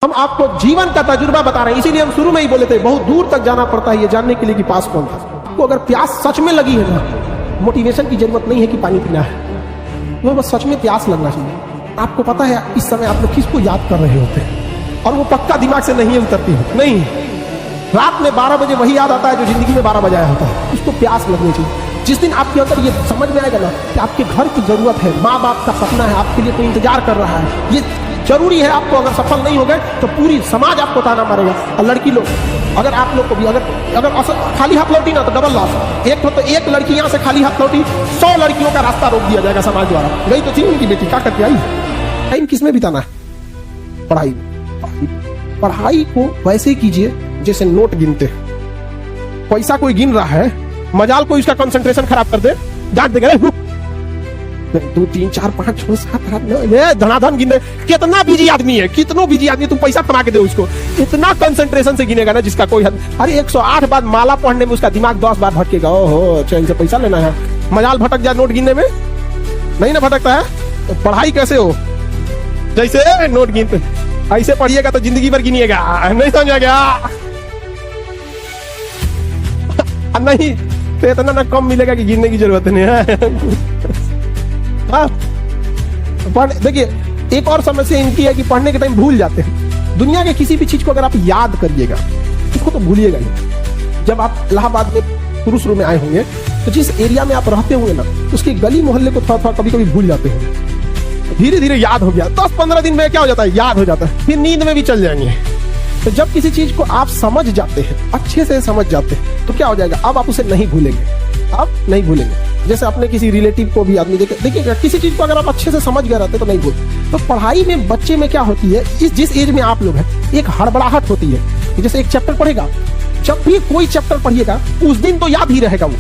हम आपको जीवन का तजुर्बा बता रहे हैं, इसीलिए हम शुरू में ही बोले थे बहुत दूर तक जाना पड़ता है ये जानने के लिए कि पास कौन था। आपको अगर प्यास सच में लगी है ना, मोटिवेशन की जरूरत नहीं है कि पानी पीना है, तो बस सच में प्यास लगना चाहिए। आपको पता है इस समय आप लोग किसको याद कर रहे होते हैं और वो पक्का दिमाग से नहीं उतरती है। नहीं, रात में 12 बजे वही याद आता है जो जिंदगी में 12 बजाया होता है। उसको प्यास लगनी चाहिए। जिस दिन आपके अंदर ये समझ में आएगा ना कि आपके घर की जरूरत है, माँ बाप का सपना है, आपके लिए कोई इंतजार कर रहा है, ये जरूरी है आपको, अगर सफल नहीं हो गए तो पूरी समाज आपको ताना मारेगा। और लड़की लोग, अगर आप लोग को भी अगर खाली हाथ लौटी ना तो डबल लॉस। एक लड़की यहाँ से खाली हाथ लौटी, 100 लड़कियों का रास्ता रोक दिया जाएगा समाज द्वारा। गई तो थी उनकी बेटी, क्या करके आई? टाइम किसमें बिताना है? पढ़ाई। पढ़ाई को वैसे कीजिए जैसे नोट गिनते। पैसा कोई गिन रहा है, मजाल कोई उसका कंसंट्रेशन खराब कर दे, डांट देगा 2 3 4 5 6 7 8 9 धनाधन गिने। कितना बिजी आदमी है, कितनो बिजी आदमी, तुम पैसा कमा के दो उसको, इतना कंसंट्रेशन से गिनेगा ना जिसका कोई हद। अरे 108 बार माला पढ़ने में उसका दिमाग 10 बार भटकेगा। ओहो, चैन से पैसा लेना है, मजाल भटक जाए नोट गिनने में, नहीं ना भटकता है। तो पढ़ाई कैसे हो? जैसे नोट गिनते, ऐसे पढ़िएगा तो जिंदगी भर गिनिएगा। नहीं समझा क्या? नहीं तो इतना ना कम मिलेगा कि गिनने की जरूरत नहीं है। देखिए, एक और समस्या इनकी है कि पढ़ने के टाइम भूल जाते हैं। दुनिया के किसी भी चीज को अगर आप याद करिएगा उसको तो भूलिएगा नहीं। जब आप इलाहाबाद में शुरू में आए होंगे तो जिस एरिया में आप रहते होंगे ना, उसके गली मोहल्ले को थोड़ा कभी कभी भूल जाते होंगे। धीरे धीरे याद हो गया, 10-15 दिन में क्या हो जाता है, याद हो जाता है, फिर नींद में भी चल जाएंगे। तो जब किसी चीज को आप समझ जाते हैं, अच्छे से समझ जाते हैं, तो क्या हो जाएगा, अब आप उसे नहीं भूलेंगे। आप नहीं भूलेंगे। जैसे अपने किसी रिलेटिव को भी आदमी देखिएगा, किसी चीज को अगर आप अच्छे से समझ गए रहते तो नहीं भूलते। तो पढ़ाई में बच्चे में क्या होती है, जिस एज में आप लोग हैं, एक हड़बड़ाहट होती है। जैसे एक चैप्टर पढ़ेगा, जब भी कोई चैप्टर पढ़िएगा उस दिन तो याद ही रहेगा वो।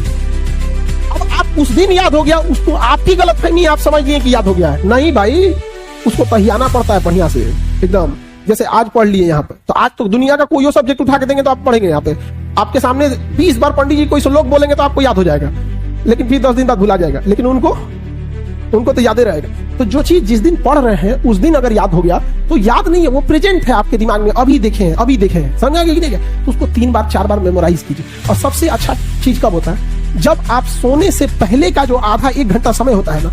अब आप उस दिन याद हो गया, उसको आपकी गलतफहमी, आप समझ लिए कि याद हो गया है। नहीं भाई, उसको तहियाना पड़ता है बढ़िया से एकदम। जैसे आज पढ़ लिए यहाँ पे, तो आज तो दुनिया का कोई सब्जेक्ट उठा के देंगे तो आप पढ़ेंगे। यहाँ पे आपके सामने 20 बार पंडित जी कोई लोग बोलेंगे तो आपको याद हो जाएगा, लेकिन फिर 10 दिन बाद भुला जाएगा, लेकिन उनको तो याद ही रहेगा। तो जो चीज जिस दिन पढ़ रहे हैं उस दिन अगर याद हो गया तो याद नहीं है, वो प्रेजेंट है आपके दिमाग में, अभी देखे हैं, समझा कि नहीं? तो उसको 3 बार 4 बार मेमोराइज कीजिए। और सबसे अच्छा चीज कब होता है, जब आप सोने से पहले का जो आधा 1 घंटा समय होता है ना,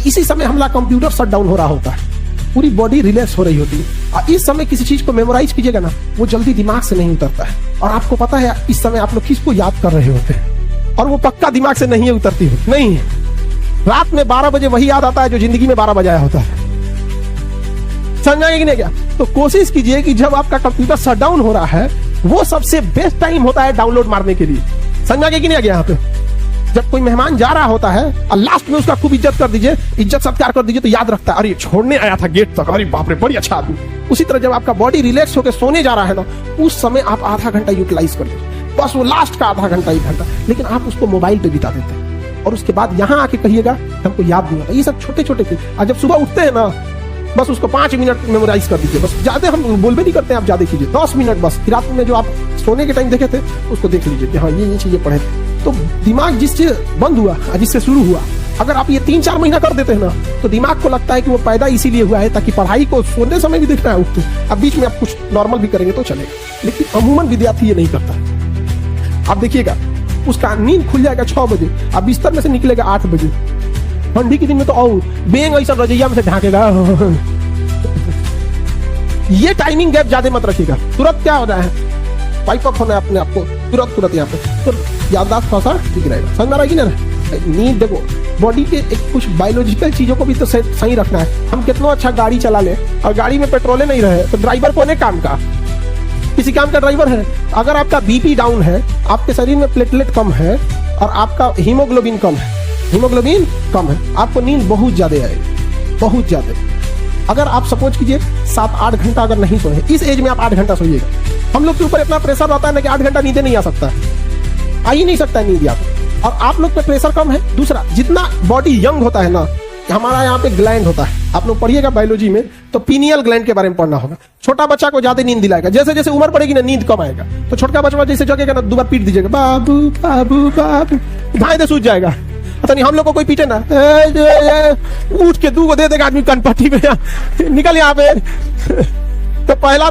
इसी समय हमारा कंप्यूटर शट डाउन हो रहा होता है, पूरी बॉडी रिलैक्स हो रही होती है। और इस समय किसी चीज को मेमोराइज कीजिएगा ना, वो जल्दी दिमाग से नहीं उतरता है। और आपको पता है इस समय आप लोग किसको याद कर रहे होते हैं और वो पक्का दिमाग से नहीं उतरती हो। नहीं, रात में 12 बजे वही याद आता है जो जिंदगी में 12 बजाया होता है। समझाएंगे कि नहीं क्या? तो कोशिश कीजिए कि जब आपका कंप्यूटर शट डाउन हो रहा है, वो सबसे बेस्ट टाइम होता है डाउनलोड मारने के लिए। समझाएंगे कि नहीं? यहाँ पे जब कोई मेहमान जा रहा होता है और लास्ट में उसका खूब इज्जत कर दीजिए, इज्जत सत्कार कर दीजिए, तो याद रखता है, अरे छोड़ने आया था गेट तक, अरे बाप रे बड़ी अच्छा आदमी। उसी तरह जब आपका बॉडी रिलैक्स होकर सोने जा रहा है ना, उस समय आप आधा घंटा यूटिलाइज कर लीजिए, बस वो लास्ट का आधा घंटा 1 घंटा। लेकिन आप उसको मोबाइल पे बिता देते हैं और उसके बाद यहाँ आके कहिएगा हमको याद नहीं आता। ये सब छोटे छोटे चीज। और जब सुबह उठते हैं ना, बस उसको 5 मिनट मेमोराइज कर दीजिए। बस ज्यादा हम बोल भी नहीं करते, आप ज्यादा कीजिए, 10 मिनट बस। रात में जो आप सोने के टाइम देखे थे उसको देख लीजिए कि हाँ ये चीजें पढ़े थे। तो दिमाग जिससे बंद हुआ, जिससे शुरू हुआ, अगर आप ये 3-4 महीना कर देते हैं ना, तो दिमाग को लगता है कि वो पैदा इसीलिए हुआ है ताकि पढ़ाई को सोने समय भी देखना है उठते। अब बीच में आप कुछ नॉर्मल भी करेंगे तो चलेगा, लेकिन अमूमन विद्यार्थी ये नहीं करता। आप देखिएगा, उसका नींद खुल जाएगा 6 बजे, अब बिस्तर में से निकलेगा 8 बजे। ठंडी के दिन में तो और बेंग ऐसा रजैया में से ढाकेगा। ये टाइमिंग गैप ज्यादा मत रखिएगा। तुरंत क्या हो रहा है, पाइप अप होना है अपने आपको तुरंत यहाँ पे, तो याददाश्त थोड़ा सा ठीक रहेगा। समझ में आ रहा है कि ना? नींद देखो, बॉडी के एक कुछ बायोलॉजिकल चीजों को भी तो सही रखना है। हम कितना अच्छा गाड़ी चला ले और गाड़ी में पेट्रोल नहीं रहे तो ड्राइवर कौन है काम का? किसी काम का ड्राइवर है। अगर आपका बीपी डाउन है, आपके शरीर में प्लेटलेट कम है और आपका हीमोग्लोबिन कम है, आपको नींद बहुत ज्यादा आएगी, बहुत ज्यादा। अगर आप सपोज कीजिए 7-8 घंटा अगर नहीं सोए, इस एज में आप 8 घंटा सोइएगा। हम लोग के ऊपर इतना प्रेशर रहता है ना कि 8 घंटा नींद नहीं आ सकता, आ ही नहीं सकता है नींद आपको। और आप लोग पे प्रेशर कम है। दूसरा, जितना बॉडी यंग होता है ना, हमारा यहाँ पे ग्लैंड होता है, आप लोग पढ़िएगा बायोलॉजी में तो पीनियल ग्लैंड के बारे में पढ़ना होगा। छोटा बच्चा को ज्यादा नींद दिलाएगा, जैसे जैसे उम्र बढ़ेगी ना नींद कम आएगा। तो छोटा बच्चा जैसे जगेगा ना, 2 बार पीट दीजिएगा, बाबू बाबू बाबू, धाए दे सूझ जाएगा। पता नहीं हम लोग को कोई पीटे ना, उठ के 2 को दे देगा आदमी कनपट्टी में, निकल यहाँ पे। तो पहला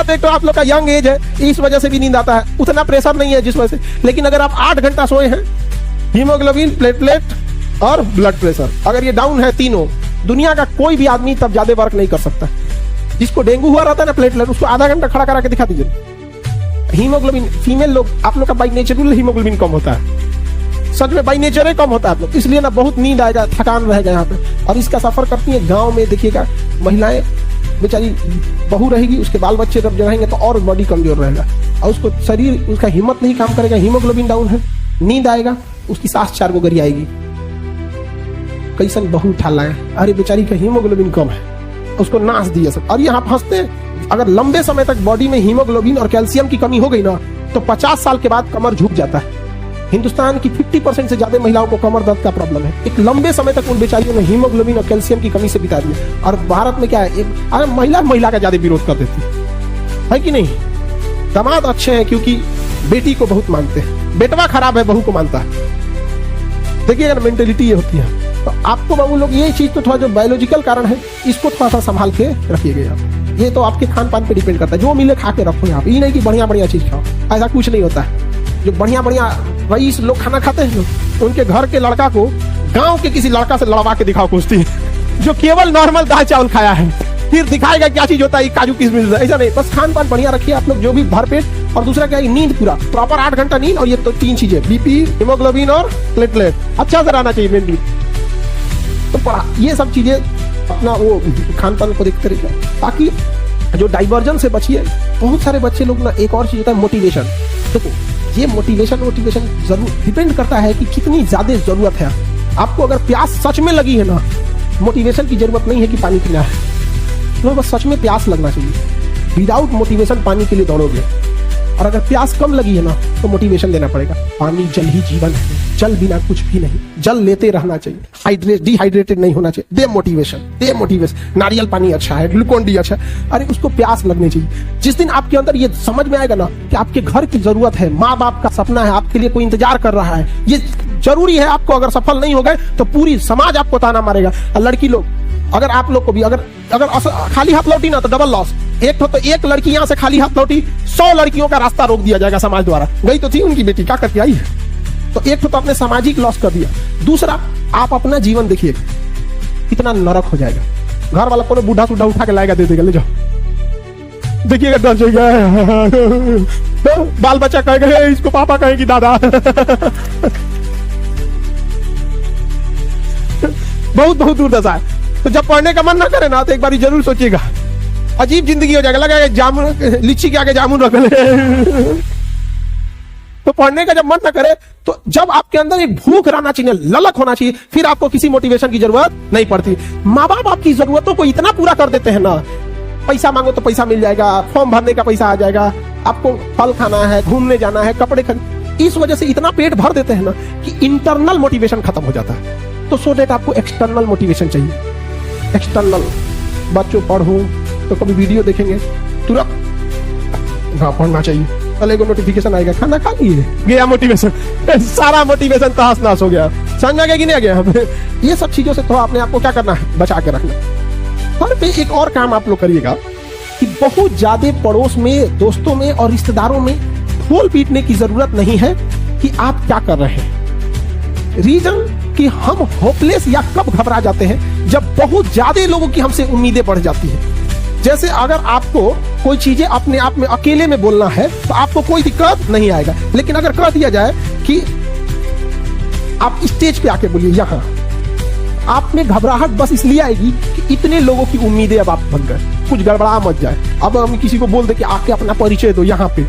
तो एक तो आप लोग का यंग एज है, इस वजह से भी नींद आता है, उतना प्रेशर नहीं है जिस वजह से। लेकिन अगर आप 8 घंटा सोए हैं, हीमोग्लोबिन, प्लेटलेट और ब्लड प्रेशर अगर ये डाउन है तीनों, दुनिया का कोई भी आदमी तब ज्यादा वर्क नहीं कर सकता। जिसको डेंगू हुआ रहता है ना, प्लेटलेट, उसको आधा घंटा खड़ा करा के दिखा दीजिए। हीमोग्लोबिन, फीमेल लोग, आप लोग का बाई नेचुरल हीमोग्लोबिन कम होता है, सच में बाई नेचर कम होता है आप लोग, इसलिए ना बहुत नींद आएगा, थकान रहेगा यहाँ पे। और इसका सफर करती है गांव में, देखिएगा महिलाएं बेचारी, बहू रहेगी, उसके बाल बच्चे जब रहेंगे तो और बॉडी कमजोर रहेगा, और उसको शरीर, उसका हिम्मत नहीं काम करेगा, हीमोग्लोबिन डाउन है, नींद आएगा, उसकी सांस 4 गो गरी आएगी। कैसन बहू उठा लाए, अरे बेचारी का हीमोग्लोबिन कम है, उसको नाश दिया सब। और यहाँ फंसते, अगर लंबे समय तक बॉडी में हीमोग्लोबिन और कैल्शियम की कमी हो गई ना, तो 50 साल के बाद कमर झुक जाता है। हिंदुस्तान की 50% से ज्यादा महिलाओं को कमर दर्द का प्रॉब्लम है। एक लंबे समय तक उन बेचारियों ने हीमोग्लोबिन और कैल्शियम की कमी से बिता दिया। और भारत में क्या है, अगर महिला का ज्यादा विरोध कर देती है कि नहीं। दामाद अच्छे हैं क्योंकि बेटी को बहुत मानते हैं, बेटवा खराब है बहू को मानता है। देखिए अगर मेंटेलिटी ये होती है तो आपको बाबू लोग, ये चीज तो थोड़ा जो बायोलॉजिकल कारण है, इसको थोड़ा सा संभाल के रखिएगा आप। ये तो आपके खान पान पे डिपेंड करता है, जो मिले खा के रखो यहाँ पे। ये नहीं कि बढ़िया बढ़िया चीज खाओ, ऐसा कुछ नहीं होता है। जो बढ़िया बढ़िया रईस लोग खाना खाते हैं, उनके घर के लड़का को गांव के किसी लड़का से लड़वा के दिखाओ कुश्ती, जो केवल नॉर्मल दाल चावल खाया है, फिर दिखाएगा क्या चीज होता है काजू किशमिश। ऐसा नहीं, बस खान पान बढ़िया रखिए आप लोग, जो भी भरपेट। और दूसरा क्या है, नींद पूरा प्रॉपर 8 घंटा नींद। और ये तो 3 चीजें, बीपी, हीमोग्लोबिन और प्लेटलेट अच्छा से रहना चाहिए मेनली। तो ये सब चीजें अपना वो खान पान को देखते रहिए, ताकि जो डाइवर्जन से बचिए। बहुत सारे बच्चे लोग ना, एक और चीज होता है मोटिवेशन। देखो ये मोटिवेशन जरूर डिपेंड करता है कि कितनी ज्यादा जरूरत है आपको। अगर प्यास सच में लगी है ना, मोटिवेशन की जरूरत नहीं है कि पानी पीना है, तो बस सच में प्यास लगना चाहिए। विदाउट मोटिवेशन पानी के लिए दौड़ोगे। और अगर प्यास कम लगी है ना, तो मोटिवेशन देना पड़ेगा। पानी जल ही जीवन है, जल बिना कुछ भी नहीं, जल लेते रहना चाहिए, डिहाइड्रेटेड नहीं होना चाहिए। दे मोटिवेशन। नारियल पानी अच्छा है, ग्लूकोन डी अच्छा है, अरे उसको प्यास लगनी चाहिए। जिस दिन आपके अंदर ये समझ में आएगा ना कि आपके घर की जरूरत है, माँ बाप का सपना है, आपके लिए कोई इंतजार कर रहा है, ये जरूरी है आपको। अगर सफल नहीं हो गए तो पूरी समाज आपको ताना मारेगा। लड़की लोग, अगर आप लोग को भी अगर खाली हाथ लौटी ना, तो डबल लॉस। एक लड़की यहाँ से खाली हाथ लौटी, 100 लड़कियों का रास्ता रोक दिया जाएगा समाज द्वारा। गई तो थी उनकी बेटी, क्या करके आई है। तो एक तो आपने सामाजिक लॉस कर दिया। दूसरा, आप अपना जीवन देखिए कितना नरक हो जाएगा। घर वाला को बूढ़ा सुढ़ा उठा के लाएगा, दे देगा, ले जाओ, देखिएगा डर जाएगा। बाल बच्चा कहेगा इसको पापा कहेगी दादा। बहुत बहुत दूर दशा है। तो जब पढ़ने का मन ना करे ना, तो एक बार जरूर सोचिएगा, अजीब जिंदगी हो जाएगा। लगा जामुन, लीची के आगे जामुन रख ले। तो पढ़ने का जब मन ना करे, तो जब आपके अंदर एक भूख रहना चाहिए, ललक होना चाहिए, फिर आपको किसी मोटिवेशन की जरूरत नहीं पड़ती। माँ बाप आपकी जरूरतों को इतना पूरा कर देते हैं ना, पैसा मांगो तो पैसा मिल जाएगा, फॉर्म भरने का पैसा आ जाएगा, आपको फल खाना है, घूमने जाना है, कपड़े खरीद, इस वजह से इतना पेट भर देते हैं ना कि इंटरनल मोटिवेशन खत्म हो जाता है। तो सो डेट आपको एक्सटर्नल मोटिवेशन चाहिए। एक्सटर्नल, बच्चों पढ़ो तो कभी वीडियो देखेंगे तुरंत पढ़ना चाहिए, कल को नोटिफिकेशन आएगा, खाना खा लिए, गया मोटिवेशन, सारा मोटिवेशन तहस नहस हो गया। समझ आ गया कि नहीं आ गया। ये सब चीजों से तो अपने आप को क्या करना है, बचा के रखना। और एक और काम आप लोग करिएगा कि बहुत ज्यादा पड़ोस में, दोस्तों में और रिश्तेदारों में ढोल पीटने की जरूरत नहीं है कि आप क्या कर रहे हैं। रीजन कि हम होपलेस या कब घबरा जाते हैं, जब बहुत ज्यादा लोगों की हमसे उम्मीदें बढ़ जाती है। जैसे अगर आपको कोई चीजें अपने आप में अकेले में बोलना है तो आपको कोई दिक्कत नहीं आएगा, लेकिन अगर कह दिया जाए कि आप स्टेज पे आके बोलिए, यहाँ आप में घबराहट बस इसलिए आएगी कि इतने लोगों की उम्मीदें अब आप बन गए, कुछ गड़बड़ा मत जाए। अब हम किसी को बोल दे कि आके अपना परिचय दो यहाँ पे,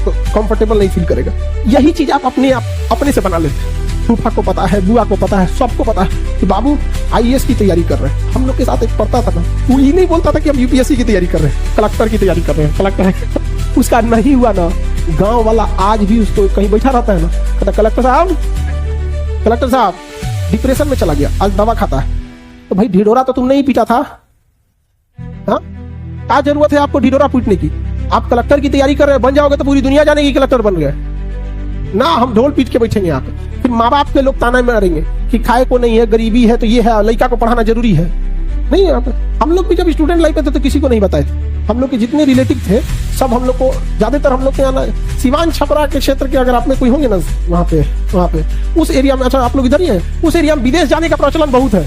तो कंफर्टेबल नहीं फील करेगा। यही चीज आप अपने से बना लेते। फूफा को पता है, बुआ को पता है, सबको पता है कि बाबू आईएएस की तैयारी कर रहे हैं। हम लोग के साथ एक पढ़ता था ना, वो ये नहीं बोलता था कि हम यूपीएससी की तैयारी कर रहे हैं, कलेक्टर की तैयारी कर रहे हैं, कलेक्टर है। उसका नहीं हुआ ना, गांव वाला आज भी उसको कहीं बैठा रहता है ना, कहता कलेक्टर साहब डिप्रेशन में चला गया, आज दवा खाता है। तो भाई ढिढोरा तो तुमने ही पीटा था, हाँ क्या जरूरत है आपको ढिढोरा पीटने की। आप कलेक्टर की तैयारी कर रहे हैं, बन जाओगे तो पूरी दुनिया जानेगी कलेक्टर बन गए ना। हम ढोल पीट के बैठेंगे यहाँ पे, फिर माँ बाप के लोग ताना मारेंगे कि खाए को नहीं है, गरीबी है, तो ये है, लड़का को पढ़ाना जरूरी है। नहीं यहाँ पे हम लोग भी जब स्टूडेंट लाइफ में थे तो किसी को नहीं बताए थे। हम लोग के जितने रिलेटिव थे सब हम लोग को, ज्यादातर हम लोग के यहाँ सिवान छपरा के क्षेत्र के अगर आप में कोई होंगे ना वहाँ पे उस एरिया में, अच्छा आप लोग इधर ही हैं, उस एरिया में विदेश जाने का प्रचलन बहुत है।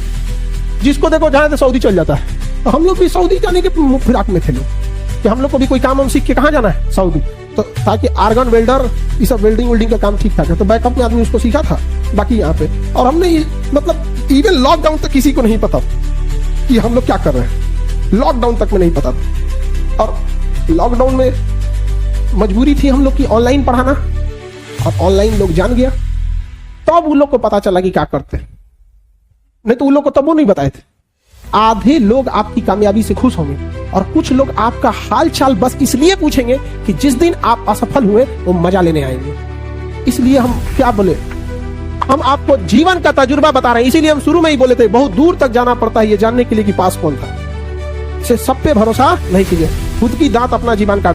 जिसको देखो जहाँ से सऊदी चल जाता है। तो हम लोग भी सऊदी जाने के फिराक में थे लोग कि हम लोग को भी कोई काम हम सीख के कहाँ जाना है, सऊदी। तो ताकि आर्गन वेल्डर ये सब वेल्डिंग का काम ठीक ठाक है, तो बैकअप में आदमी उसको सीखा था। बाकी यहाँ पे और हमने मतलब इवन लॉकडाउन तक किसी को नहीं पता कि हम लोग क्या कर रहे हैं, लॉकडाउन तक में नहीं पता था। और लॉकडाउन में मजबूरी थी हम लोग की ऑनलाइन पढ़ाना, और ऑनलाइन लोग जान गया तब उन लोग को पता चला कि क्या करते हैं, नहीं तो उन लोग को तब वो नहीं बताए थे। आधे लोग आपकी कामयाबी से खुश होंगे और कुछ लोग आपका हाल चाल बस इसलिए पूछेंगे कि जिस दिन आप असफल हुए वो मजा लेने आएंगे। इसलिए हम क्या बोले, हम आपको जीवन का तजुर्बा बता रहे हैं। इसीलिए हम शुरू में ही बोले थे बहुत दूर तक जाना पड़ता है ये जानने के लिए कि पास कौन था। इसे सब पे भरोसा नहीं कीजिए, खुद की दांत अपना जीवन का